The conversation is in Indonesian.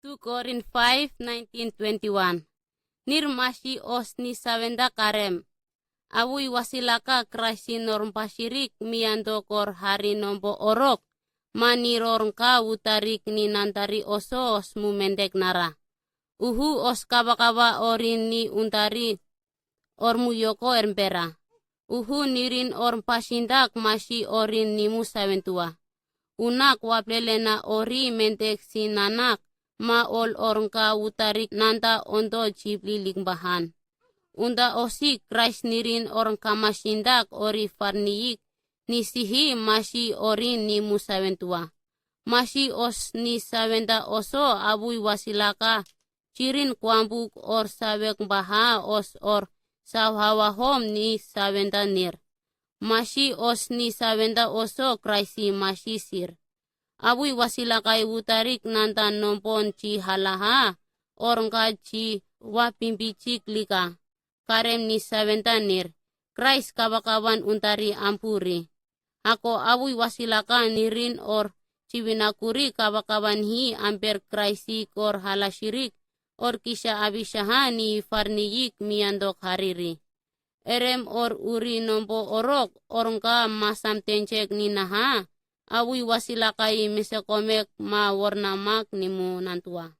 2 Korin 5:19-21. Nirmashi os ni savenda karem. Awui wasilaka krasi norm pashirik miando kor hari nombo orok. Manirorng ka utarik ni nantari osos mumendek nara. Uhu os kaba orin ni untari ormuyoko ermpera. Uhu nirin orm pasindak masi orin ni musaventua. Unak waplelena ori mentek sinanak ma ol orngka utarik nanta ondo cipliling bahan. Unda osik krais nirin orngka masindak ori farniyik nisihi masi orin ni musaventua. Masi os ni saventa oso abui wasilaka cirin kuambuk or sabek baha os or sawhawahom ni saventa nir. Masi os ni saventa oso kraisi masi sir. Abui wasilakai utarik nanta nompon ci halaha orngka ci wapimpicik lika. Karem ni saventa nir. Krais kabakawan untari ampuri. Ako abui wasilaka nirin or ciwinakuri kabakawan hi amper kraisi kor halashirik or kisha abishaha ni farniyik miandok hariri. Erem or uri nompo orok orngka masam tencek ni naha. Abui wasilakai mesekomek ma warnamak nimu nantua.